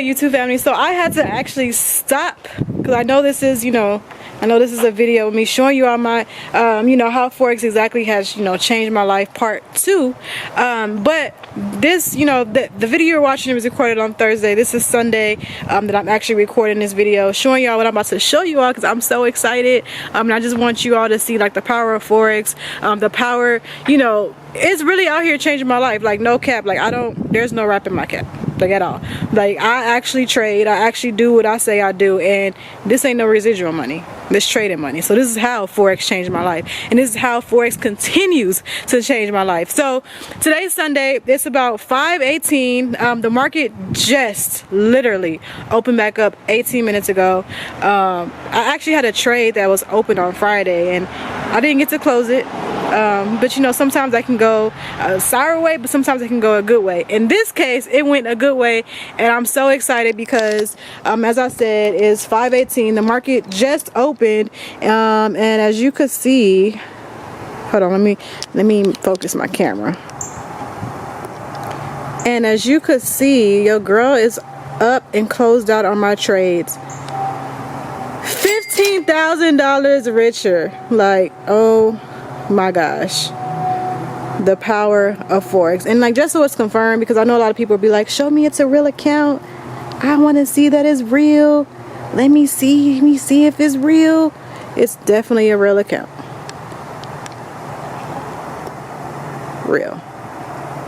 good, YouTube family? So I had to actually stop because I know this is, I know this is a video of me showing you all my, how Forex exactly has, changed my life, part 2. But this, the video you're watching was recorded on Thursday. This is Sunday that I'm actually recording this video, showing y'all what I'm about to show you all because I'm so excited. And I just want you all to see like the power of Forex, the power, it's really out here changing my life. Like, no cap, like there's no rap in my cap, like at all. Like, I actually trade, I actually do what I say I do, and this ain't no residual money, this trading money. So this is how Forex changed my life, and this is how Forex continues to change my life. So today's Sunday, it's about 5:18. The market just literally opened back up 18 minutes ago. I actually had a trade that was open on Friday and I didn't get to close it. But sometimes I can go a sour way, but sometimes I can go a good way. In this case, it went a good way, and I'm so excited because as I said, it's 5:18. The market just opened, and as you could see, hold on, let me focus my camera. And as you could see, your girl is up and closed out on my trades. $15,000 richer. Like, oh my gosh, the power of Forex. And like, just so it's confirmed, because I know a lot of people will be like, show me it's a real account, I want to see that it's real, let me see if it's real. It's definitely a real account, real.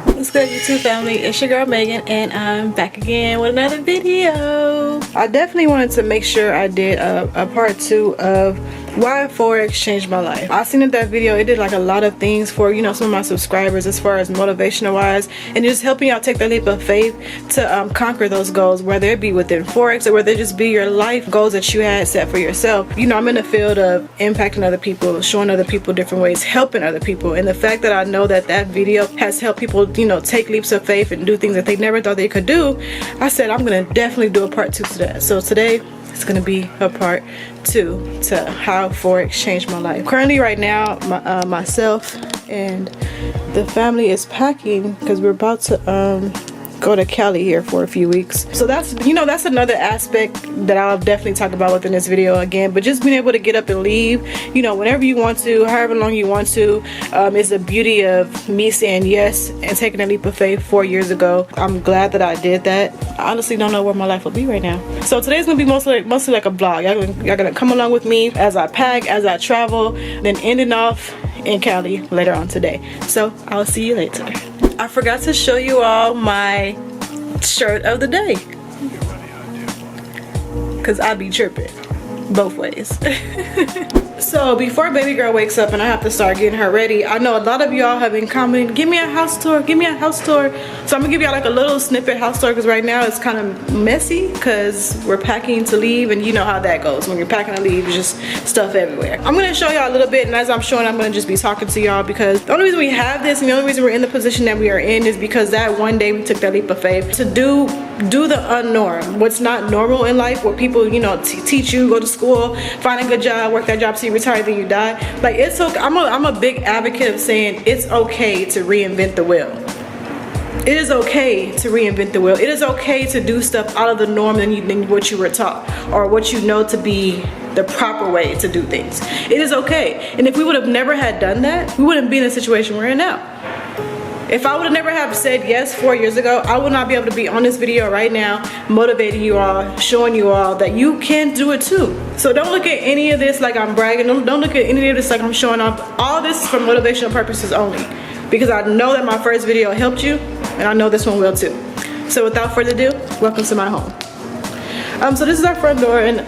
What's good, YouTube family? It's your girl Megan, and I'm back again with another video. I definitely wanted to make sure I did a part 2 of why Forex changed my life. I seen that video, it did like a lot of things for some of my subscribers as far as motivational wise, and just helping y'all take that leap of faith to conquer those goals, whether it be within Forex or whether it just be your life goals that you had set for yourself. I'm in the field of impacting other people, showing other people different ways, helping other people, and the fact that I know that video has helped people take leaps of faith and do things that they never thought they could do, I said I'm gonna definitely do a part 2 to that. So today it's gonna be a part 2 to how Forex changed my life. Currently right now, myself and the family is packing because we're about to go to Cali here for a few weeks. So that's that's another aspect that I'll definitely talk about within this video again. But just being able to get up and leave whenever you want to, however long you want to, is the beauty of me saying yes and taking a leap of faith 4 years ago. I'm glad that I did that. I honestly don't know where my life will be right now. So today's gonna be mostly like a vlog. Y'all gonna come along with me as I pack, as I travel, then ending off in Cali later on today. So I'll see you later. I forgot to show you all my shirt of the day, because I be tripping both ways. So before baby girl wakes up and I have to start getting her ready, I know a lot of y'all have been commenting, give me a house tour, give me a house tour. So I'm gonna give y'all like a little snippet house tour, because right now it's kind of messy because we're packing to leave, and you know how that goes when you're packing to leave, it's just stuff everywhere. I'm gonna show y'all a little bit, and as I'm showing, I'm gonna just be talking to y'all, because the only reason we have this and the only reason we're in the position that we are in is because that one day we took that leap of faith to do the unnorm, what's not normal in life, what people teach you, go to school, find a good job, work that job till you retire, then you die. Like, it's okay. I'm a big advocate of saying it's okay to reinvent the wheel. It is okay to reinvent the wheel. It is okay to do stuff out of the norm than what you were taught, or what you know to be the proper way to do things. It is okay. And if we would have never had done that, we wouldn't be in the situation we're in now. If I would have never have said yes 4 years ago, I would not be able to be on this video right now, motivating you all, showing you all that you can do it too. So don't look at any of this like I'm bragging. Don't look at any of this like I'm showing off. All this is for motivational purposes only, because I know that my first video helped you, and I know this one will too. So without further ado, welcome to my home. So this is our front door, and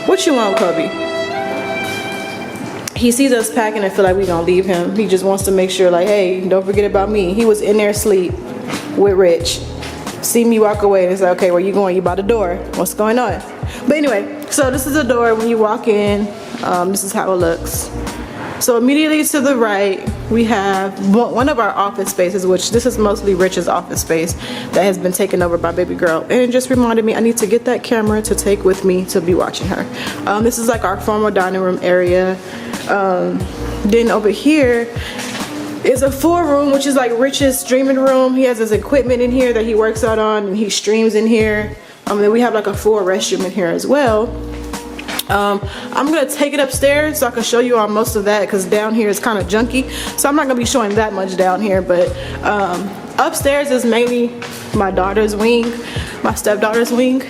what you want, Kobe? He sees us packing and feel like we gonna leave him. He just wants to make sure, like, hey, don't forget about me. He was in there asleep with Rich. See me walk away and it's like, okay, where you going? You by the door. What's going on? But anyway, so this is the door when you walk in. This is how it looks. So immediately to the right, we have one of our office spaces, which this is mostly Rich's office space that has been taken over by baby girl. And it just reminded me I need to get that camera to take with me to be watching her. This is like our formal dining room area. Then over here, is a 4-room, which is like Rich's streaming room. He has his equipment in here that he works out on, and he streams in here. Then we have like a full restroom in here as well. I'm gonna take it upstairs so I can show you all most of that, because down here is kind of junky, so I'm not gonna be showing that much down here. But upstairs is mainly my daughter's wing, my stepdaughter's wing,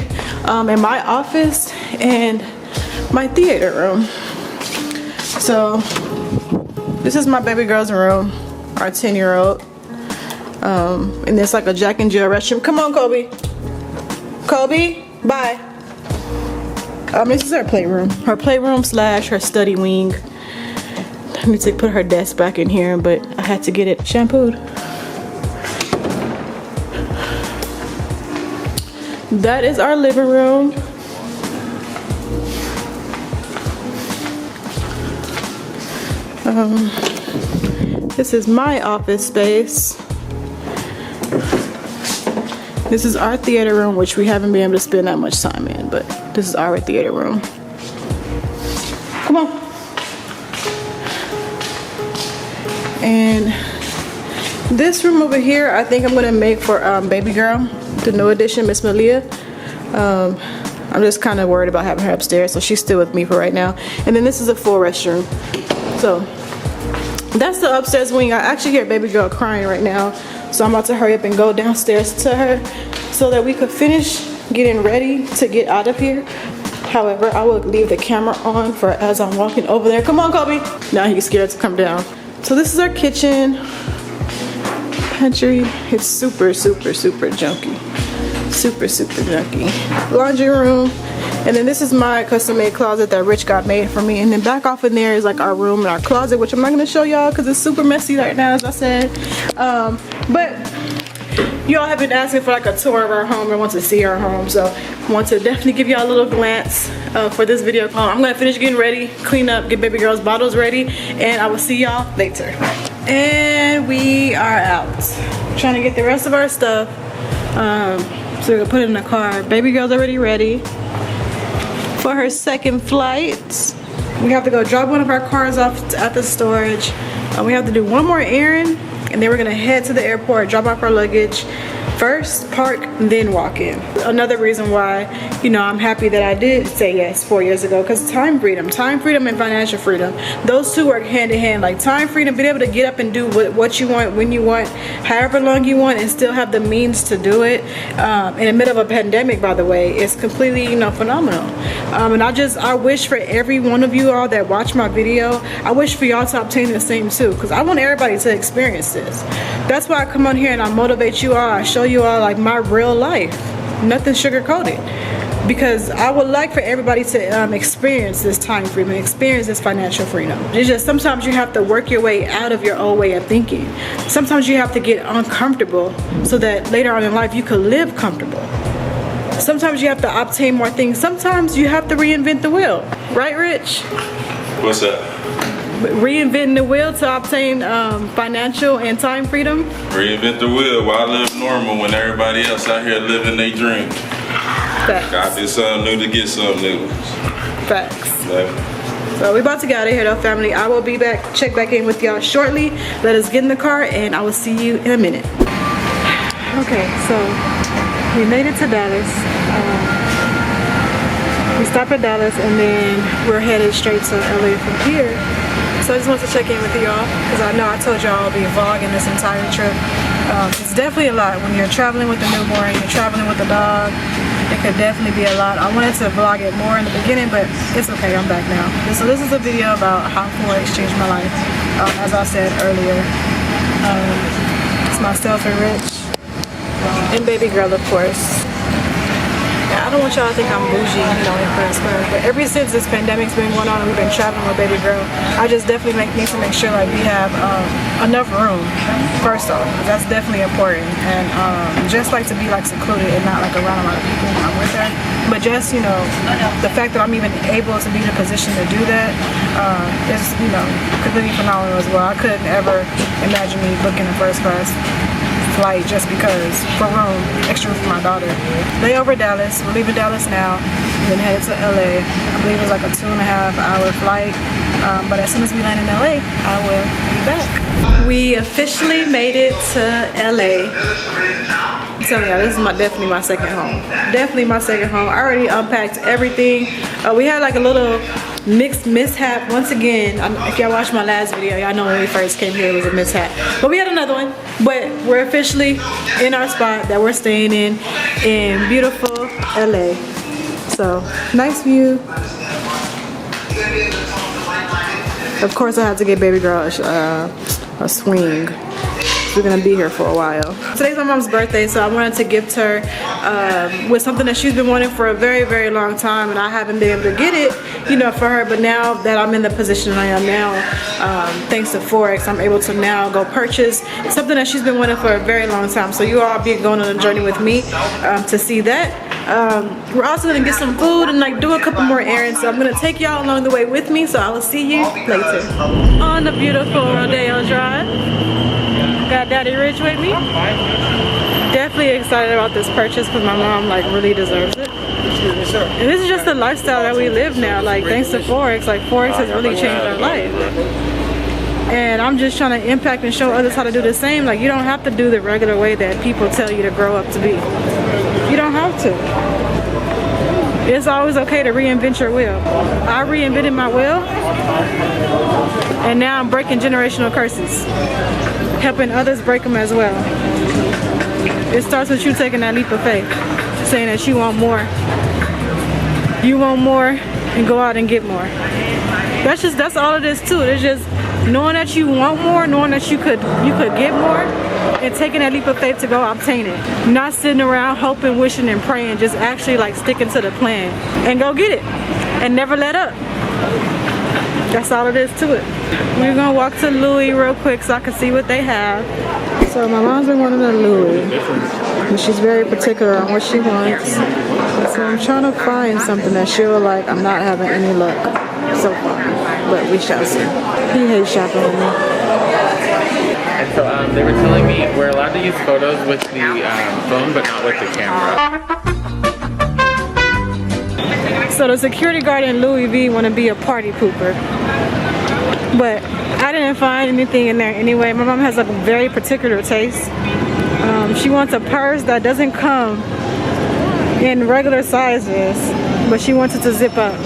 and my office and my theater room. So this is my baby girl's room, our 10-year-old, and there's like a Jack and Jill restroom. Come on, Kobe. Kobe, bye. This is her playroom. Her playroom slash her study wing. I need to put her desk back in here, but I had to get it shampooed. That is our living room. This is my office space. This is our theater room, which we haven't been able to spend that much time in, but this is our theater room. Come on. And this room over here, I think I'm gonna make for baby girl, the new edition, Miss Malia. I'm just kind of worried about having her upstairs, so she's still with me for right now. And then this is a full restroom. So that's the upstairs wing. I actually hear baby girl crying right now, so I'm about to hurry up and go downstairs to her so that we could finish getting ready to get out of here. However, I will leave the camera on for as I'm walking over there. Come on, Kobe. Now he's scared to come down. So this is our kitchen, pantry. It's super, super, super junky. Super, super junky. Laundry room. And then this is my custom-made closet that Rich got made for me. And then back off in there is like our room and our closet, which I'm not going to show y'all because it's super messy right now, as I said. But y'all have been asking for like a tour of our home and want to see our home. So I want to definitely give y'all a little glance for this video call. I'm going to finish getting ready, clean up, get baby girl's bottles ready, and I will see y'all later. And we are out. Trying to get the rest of our stuff. So we're going to put it in the car. Baby girl's already ready for her second flight. We have to go drop one of our cars off at the storage. We have to do one more errand, and then we're gonna head to the airport, drop off our luggage first, park, then walk in. Another reason why, you know, I'm happy that I did say yes 4 years ago, because time freedom and financial freedom, those two work hand in hand. Like time freedom, being able to get up and do what you want, when you want, however long you want, and still have the means to do it in the middle of a pandemic, by the way, is completely, you know, phenomenal. And I wish for every one of you all that watch my video, I wish for y'all to obtain the same too, because I want everybody to experience this. That's why I come on here and I motivate you all, I show you all like my real life, nothing sugar coated, because I would like for everybody to experience this time freedom, experience this financial freedom. It's just sometimes you have to work your way out of your old way of thinking. Sometimes you have to get uncomfortable so that later on in life you could live comfortable. Sometimes you have to obtain more things. Sometimes you have to reinvent the wheel, right, Rich? What's that? Reinventing the wheel to obtain financial and time freedom. Reinvent the wheel. Why live normal when everybody else out here living their dream? Facts. Gotta do something new to get something new. Facts. Yeah. So we're about to get out of here though, family. I will be back, check back in with y'all shortly. Let us get in the car and I will see you in a minute. Okay, so we made it to Dallas. We stopped at Dallas and then we're headed straight to LA from here. So I just wanted to check in with y'all because I know I told y'all I'll be vlogging this entire trip. It's definitely a lot when you're traveling with a newborn, you're traveling with a dog. It could definitely be a lot. I wanted to vlog it more in the beginning, but it's okay, I'm back now. So this is a video about how Forex changed my life, as I said earlier. It's myself and Rich, and baby girl, of course. I don't want y'all to think I'm bougie, you know, in first class, but ever since this pandemic's been going on and we've been traveling with baby girl, I just definitely need to make sure like we have enough room, first off. That's definitely important, and just like to be like secluded and not like around a lot of people when I'm with her, but just, you know, the fact that I'm even able to be in a position to do that is, you know, completely phenomenal as well. I couldn't ever imagine me booking in first class flight just because for room, extra room for my daughter. They over Dallas. We're leaving Dallas now. Then headed to LA. I believe it was like a 2.5-hour flight. But as soon as we land in LA, I will be back. We officially made it to LA. I'm telling y'all, this is definitely my second home. Definitely my second home. I already unpacked everything. We had like a little mixed mishap once again. If y'all watched my last video, y'all know when we first came here it was a mishap. But we had another one. But we're officially in our spot that we're staying in beautiful LA. So, nice view. Of course I had to get baby girl a swing. We're gonna be here for a while. Today's my mom's birthday, so I wanted to gift her with something that she's been wanting for a very, very long time, and I haven't been able to get it, you know, for her. But now that I'm in the position I am now, thanks to Forex, I'm able to now go purchase something that she's been wanting for a very long time. So you all be going on a journey with me to see that. We're also gonna get some food and like do a couple more errands. So I'm gonna take y'all along the way with me. So I will see you later on the beautiful Rodeo Drive. Got Daddy Rich with me. Definitely excited about this purchase because my mom like really deserves it. And this is just the lifestyle that we live now. Like thanks to Forex, like Forex has really changed our life. And I'm just trying to impact and show others how to do the same. Like you don't have to do the regular way that people tell you to grow up to be. You don't have to. It's always okay to reinvent your wheel. I reinvented my wheel, and now I'm breaking generational curses, helping others break them as well. It starts with you taking that leap of faith, saying that you want more. You want more, and go out and get more. That's all it is too. It's just knowing that you want more, knowing that you could get more, and taking that leap of faith to go obtain it. Not sitting around hoping, wishing, and praying. Just actually like sticking to the plan and go get it, and never let up. That's all it is to it. We're gonna walk to Louis real quick so I can see what they have. So my mom's been wanting a Louis, and she's very particular on what she wants. So I'm trying to find something that she'll like. I'm not having any luck so far, but we shall see. He hates shopping with me. And so they were telling me we're allowed to use photos with the phone, but not with the camera. So the security guard in Louis V want to be a party pooper, but I didn't find anything in there anyway. My mom has a very particular taste. She wants a purse that doesn't come in regular sizes, but she wants it to zip up.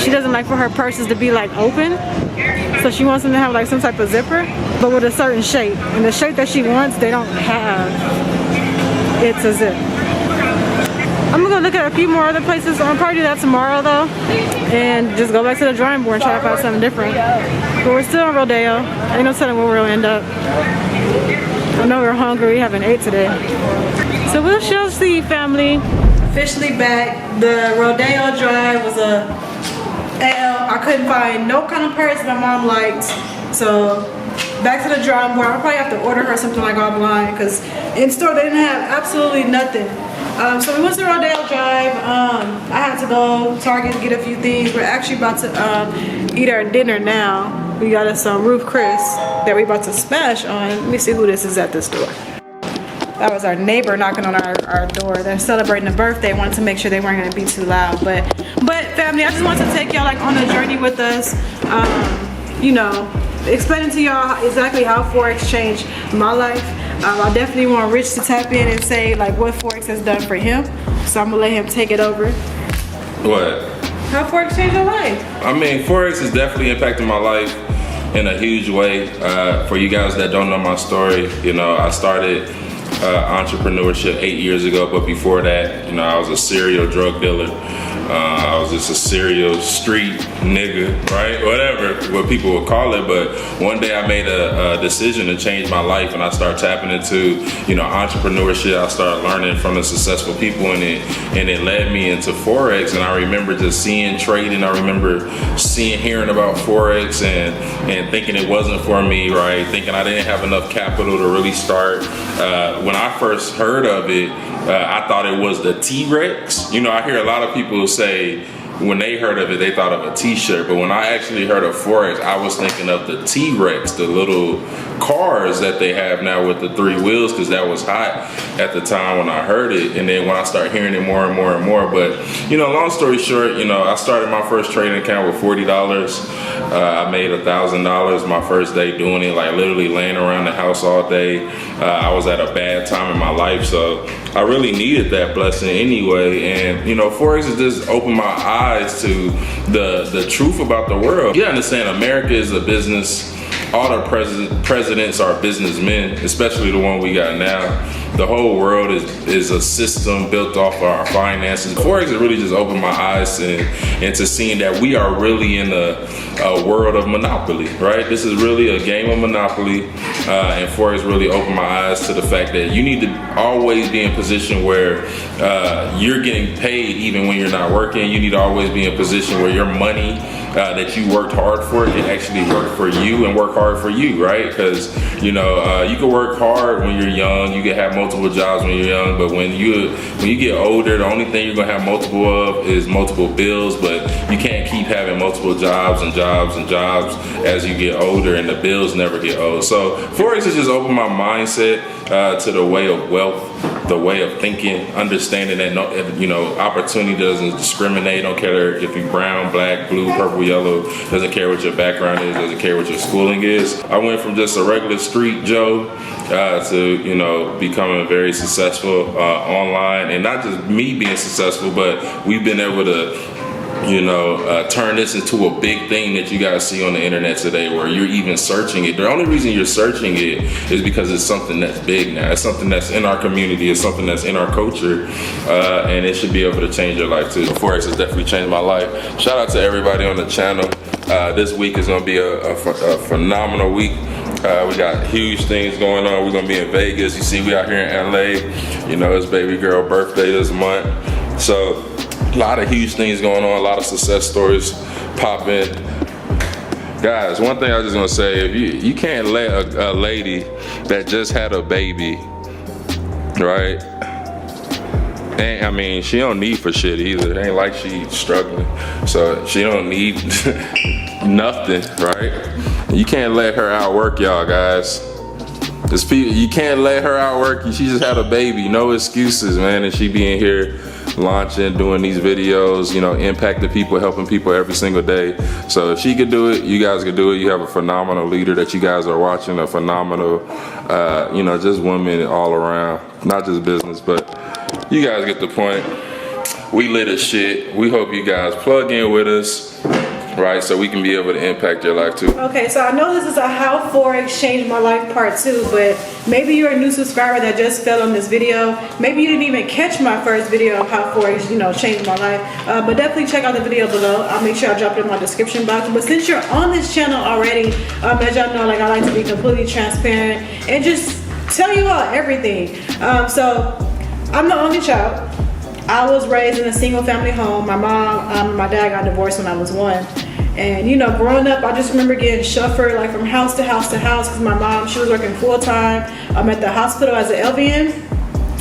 She doesn't like for her purses to be like open, so she wants them to have like some type of zipper, but with a certain shape. And the shape that she wants, they don't have. It's a zip. I'm gonna go look at a few more other places. I'll probably do that tomorrow though, and just go back to the drawing board and try to find something different. But we're still on Rodeo. Ain't no telling where we'll end up. I know we're hungry. We haven't ate today, so we'll shall see, family. Officially back. The Rodeo Drive was a L. I couldn't find no kind of purse my mom liked, so back to the drawing board. I'll probably have to order her something like offline because in store they didn't have absolutely nothing. So we went to Rodeo Drive. I had to go Target to get a few things. We're actually about to eat our dinner now. We got us some Roof Chris that we're about to smash on. Let me see who this is at this door. That was our neighbor knocking on our door. They're celebrating a birthday. Wanted to make sure they weren't going to be too loud. But family, I just wanted to take y'all like on a journey with us. You know, explaining to y'all exactly how Forex changed my life. I definitely want Rich to tap in and say like what Forex has done for him. So I'm gonna let him take it over. What? How Forex changed your life? I mean, Forex has definitely impacted my life in a huge way. For you guys that don't know my story, you know, I started entrepreneurship 8 years ago, but before that, you know, I was a serial drug dealer. I was just a serial street nigga, right? Whatever, what people would call it. But one day I made a decision to change my life, and I started tapping into, you know, entrepreneurship. I started learning from the successful people, and it led me into Forex. And I remember just seeing trading. I remember hearing about Forex and thinking it wasn't for me, right? Thinking I didn't have enough capital to really start. When I first heard of it, I thought it was the T-Rex. You know, I hear a lot of people say, when they heard of it, they thought of a t-shirt. But when I actually heard of Forex, I was thinking of the T-Rex, the little cars that they have now with the 3 wheels, because that was hot at the time when I heard it. And then when I started hearing it more and more and more, but you know, long story short, you know, I started my first trading account with $40. I made $1,000 my first day doing it, like literally laying around the house all day. I was at a bad time in my life, so I really needed that blessing anyway. And you know, Forex has just opened my eyes to the truth about the world. You understand, America is a business. All the presidents are businessmen, especially the one we got now. The whole world is a system built off of our finances. Forex has really just opened my eyes into seeing that we are really in a world of monopoly, right? This is really a game of monopoly, and Forex really opened my eyes to the fact that you need to always be in position where you're getting paid even when you're not working. You need to always be in a position where your money that you worked hard for can actually work for you and work hard for you, right? Because you know, you can work hard when you're young, you can have multiple jobs when you're young, but when you get older, the only thing you're gonna have multiple of is multiple bills. But you can't keep having multiple jobs and jobs and jobs as you get older, and the bills never get old. So Forex has just opened my mindset to the way of wealth, the way of thinking, understanding that you know, opportunity doesn't discriminate. Don't care if you're brown, black, blue, purple, yellow. Doesn't care what your background is. Doesn't care what your schooling is. I went from just a regular street Joe to, you know, becoming very successful online, and not just me being successful, but we've been able to, you know, turn this into a big thing that you guys see on the internet today, where you're even searching it. The only reason you're searching it is because it's something that's big now. It's something that's in our community. It's something that's in our culture, and it should be able to change your life too. Forex has definitely changed my life. Shout out to everybody on the channel. This week is gonna be a phenomenal week. We got huge things going on. We're gonna be in Vegas. You see, we out here in LA. You know, it's baby girl birthday this month. So a lot of huge things going on, a lot of success stories popping. Guys, one thing I was just gonna say, if you can't let a lady that just had a baby, right? And I mean, she don't need for shit either. It ain't like she's struggling. So she don't need nothing, right? You can't let her outwork y'all, guys. You can't let her outwork you. She just had a baby, no excuses, man. And she being here launching, doing these videos, you know, impacting people, helping people every single day. So if she could do it, you guys could do it. You have a phenomenal leader that you guys are watching, a phenomenal, you know, just women all around, not just business, but you guys get the point. We lit as shit. We hope you guys plug in with us, right, so we can be able to impact your life too. Okay, so I know this is a How Forex Changed My Life Part 2, but maybe you're a new subscriber that just fell on this video. Maybe you didn't even catch my first video of how Forex, you know, changed my life. But definitely check out the video below. I'll make sure I drop it in my description box. But since you're on this channel already, as y'all know, like, I like to be completely transparent and just tell you all everything. So I'm the only child. I was raised in a single family home. My mom and my dad got divorced when I was 1. And you know, growing up, I just remember getting shuffled like from house to house to house, because my mom, she was working full time at the hospital as an LVN,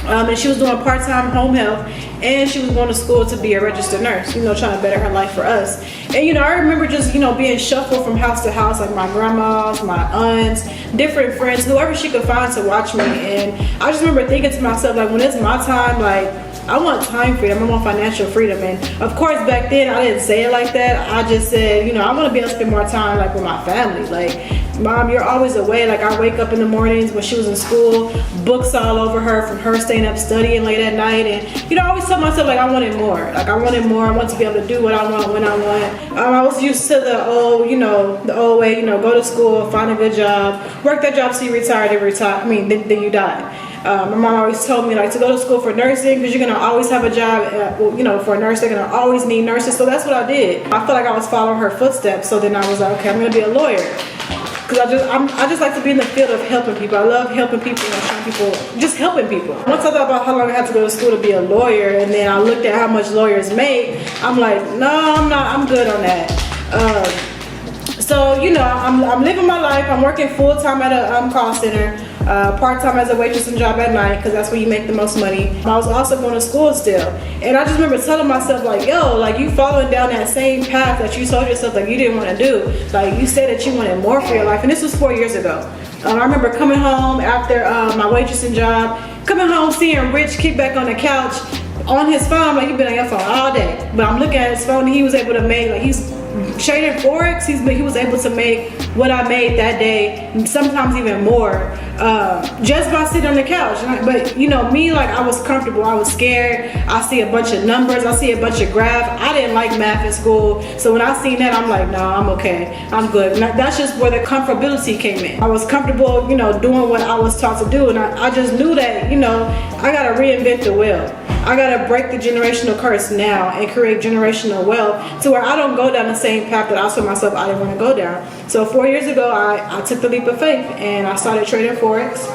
and she was doing part-time home health, and she was going to school to be a registered nurse, you know, trying to better her life for us. And you know, I remember just, you know, being shuffled from house to house, like my grandmas, my aunts, different friends, whoever she could find to watch me. And I just remember thinking to myself, like, when it's my time, like, I want time freedom, I want financial freedom. And of course, back then, I didn't say it like that. I just said, you know, I want to be able to spend more time, like, with my family. Like, Mom, you're always away. Like, I wake up in the mornings when she was in school, books all over her, from her staying up studying late at night. And, you know, I always tell myself, like, I wanted more. Like, I wanted more. I want to be able to do what I want when I want. I was used to the old, you know, the old way, you know, go to school, find a good job, work that job till you retire, then you die. My mom always told me, like, to go to school for nursing, because you're going to always have a job, well, you know, for a nurse, they're going to always need nurses. So that's what I did. I felt like I was following her footsteps. So then I was like, okay, I'm going to be a lawyer. Because I just like to be in the field of helping people. I love helping people, and showing people, just helping people. Once I thought about how long I had to go to school to be a lawyer, and then I looked at how much lawyers make, I'm like, no, I'm good on that. So, you know, I'm living my life. I'm working full time at a call center. part-time as a waitress and job at night, because that's where you make the most money. I was also going to school still, and I just remember telling myself like, yo, like you following down that same path that you told yourself like you didn't want to do. Like you said that you wanted more for your life, and this was 4 years ago. I remember coming home after my waitressing job, coming home seeing Rich kick back on the couch on his phone, like he'd been on your phone all day. But I'm looking at his phone and he was able to make, like he's trading Forex, he was able to make what I made that day, and sometimes even more, just by sitting on the couch. But you know, me, like I was comfortable, I was scared. I see a bunch of numbers, I see a bunch of graphs. I didn't like math in school, so when I seen that, I'm like, no, I'm okay, I'm good. And that's just where the comfortability came in. I was comfortable, you know, doing what I was taught to do, and I just knew that, you know, I gotta reinvent the wheel. I gotta break the generational curse now and create generational wealth to where I don't go down the same path that I told myself I didn't want to go down. So 4 years ago, I took the leap of faith and I started trading Forex.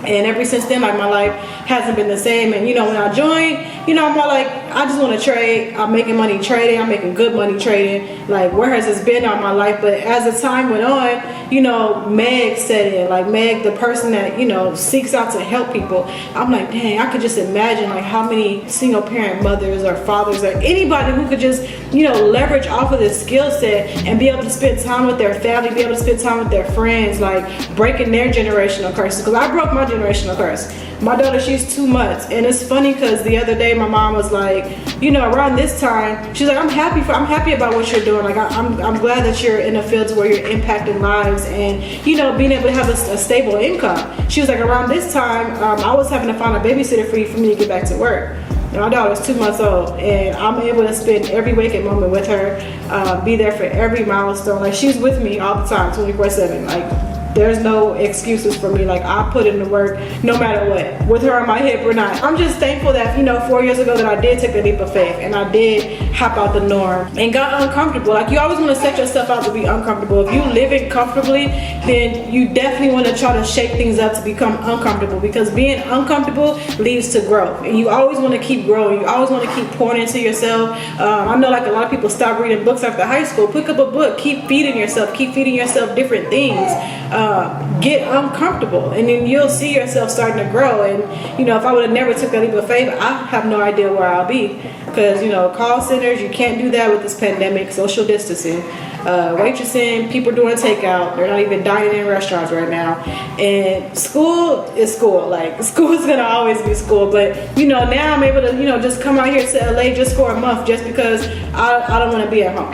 And ever since then, like my life hasn't been the same. And you know, when I joined, you know, I'm more like, I just want to trade. I'm making money trading. I'm making good money trading. Like, where has this been all my life? But as the time went on, you know, Meg set in. Like Meg, the person that, you know, seeks out to help people. I'm like, dang, I could just imagine like how many single parent mothers or fathers or anybody who could just, you know, leverage off of this skill set and be able to spend time with their family, be able to spend time with their friends, like breaking their generational curses. Because I broke my generational curse. My daughter, she's 2 months, and it's funny because the other day my mom was like, you know, around this time, she's like, I'm happy about what you're doing. Like I'm glad that you're in the fields where you're impacting lives and, you know, being able to have a stable income. She was like, around this time, I was having to find a babysitter for me to get back to work. And my daughter's 2 months old, and I'm able to spend every waking moment with her, be there for every milestone. Like she's with me all the time, 24/7. Like there's no excuses for me. Like I put in the work no matter what, with her on my hip or not. I'm just thankful that, you know, 4 years ago that I did take a leap of faith and I did hop out the norm and got uncomfortable. Like you always want to set yourself out to be uncomfortable. If you live it comfortably, then you definitely want to try to shake things up to become uncomfortable, because being uncomfortable leads to growth, and you always want to keep growing. You always want to keep pouring into yourself. I know like a lot of people stop reading books after high school. Pick up a book, keep feeding yourself different things. Get uncomfortable, and then you'll see yourself starting to grow. And you know, if I would have never took that leap of faith, I have no idea where I'll be, because you know, call centers, you can't do that with this pandemic, social distancing, waitressing, people doing takeout, they're not even dining in restaurants right now, and school is school. Like school is gonna always be school, but you know, now I'm able to, you know, just come out here to LA just for a month just because I don't want to be at home.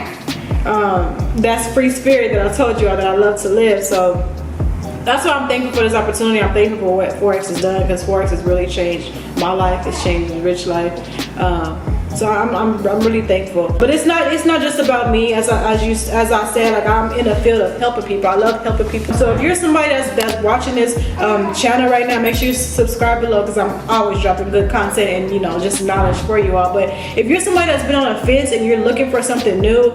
That's free spirit that I told you all that I love to live. So that's why I'm thankful for this opportunity. I'm thankful for what Forex has done, because Forex has really changed my life. It's changed Rich life. So I'm really thankful. But it's not just about me. As I said, like I'm in the field of helping people. I love helping people. So if you're somebody that's watching this channel right now, make sure you subscribe below, because I'm always dropping good content and, you know, just knowledge for you all. But if you're somebody that's been on a fence and you're looking for something new,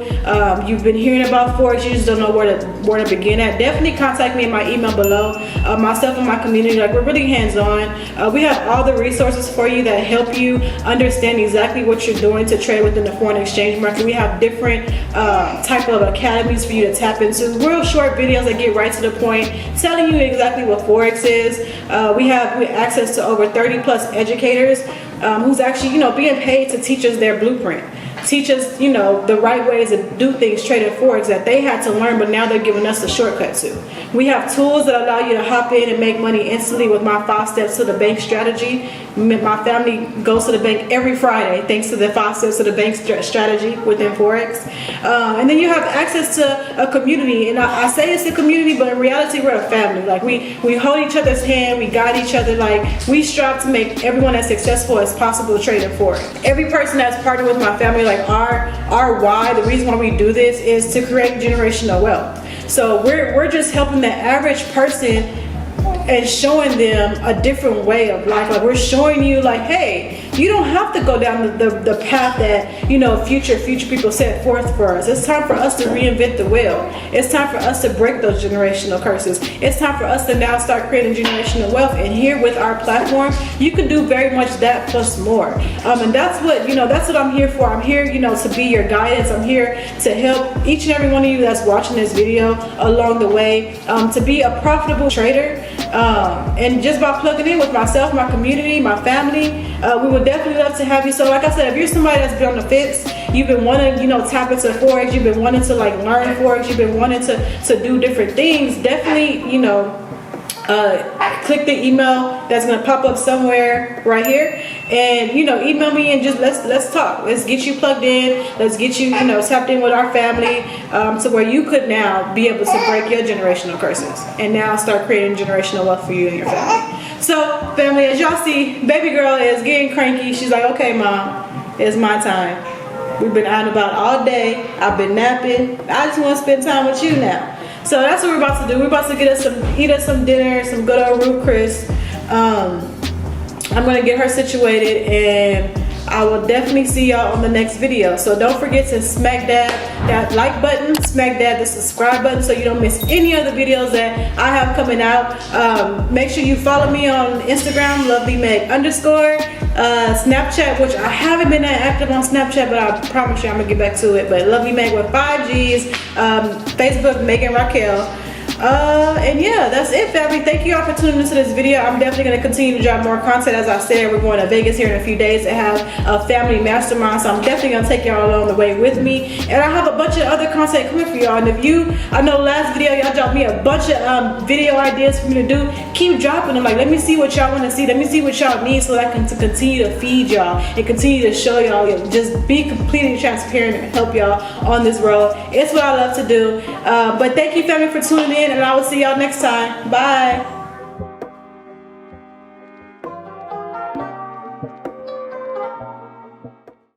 you've been hearing about Forex, you just don't know where to begin at, definitely contact me in my email below. Myself and my community, like we're really hands-on. We have all the resources for you that help you understand exactly what you're doing to trade within the foreign exchange market. We have different type of academies for you to tap into, real short videos that get right to the point, telling you exactly what Forex is. We have access to over 30 plus educators who's actually, you know, being paid to teach us their blueprint, teach us, you know, the right ways to do things trading Forex that they had to learn, but now they're giving us the shortcut to. We have tools that allow you to hop in and make money instantly with my 5 steps to the bank strategy. My family goes to the bank every Friday thanks to the 5 steps to the bank strategy within Forex. And then you have access to a community, and I say it's a community, but in reality we're a family. Like we hold each other's hand, we guide each other. Like we strive to make everyone as successful as possible trading Forex. Every person that's partnered with my family, like our why, the reason why we do this is to create generational wealth. So we're just helping the average person and showing them a different way of life. Like we're showing you like, hey, you don't have to go down the path that, you know, future people set forth for us. It's time for us to reinvent the wheel. It's time for us to break those generational curses. It's time for us to now start creating generational wealth. And here with our platform, you can do very much that plus more. And that's what, you know, that's what I'm here for. I'm here, you know, to be your guidance. I'm here to help each and every one of you that's watching this video along the way, to be a profitable trader. And just by plugging in with myself, my community, my family, we would definitely love to have you. So like I said, if you're somebody that's been on the fence, you've been wanting, you know, tap into Forex, you've been wanting to like learn Forex, you've been wanting to do different things, definitely, you know, click the email that's gonna pop up somewhere right here, and you know, email me and just let's talk. Let's get you plugged in. Let's get you, you know, tapped in with our family, to where you could now be able to break your generational curses and now start creating generational wealth for you and your family. So, family, as y'all see, baby girl is getting cranky. She's like, okay, mom, it's my time. We've been out and about all day. I've been napping. I just want to spend time with you now. So that's what we're about to do. We're about to eat us some dinner, some good old Ruth Chris. I'm gonna get her situated, and I will definitely see y'all on the next video. So don't forget to smack that like button, smack the subscribe button, so you don't miss any of the videos that I have coming out. Make sure you follow me on Instagram, lovelymeg_, Snapchat, which I haven't been that active on Snapchat, but I promise you I'm gonna get back to it. But lovelymeg with 5 G's, Facebook Megan Raquel. And yeah, that's it, family. Thank you all for tuning into this video. I'm definitely going to continue to drop more content. As I said, we're going to Vegas here in a few days to have a family mastermind, so I'm definitely going to take y'all along the way with me. And I have a bunch of other content coming for y'all. And if you, I know last video y'all dropped me a bunch of video ideas for me to do. Keep dropping them. Like, let me see what y'all want to see. Let me see what y'all need, so that I can continue to feed y'all and continue to show y'all. Just be completely transparent and help y'all on this road. It's what I love to do. But thank you, family, for tuning in, and I will see y'all next time. Bye.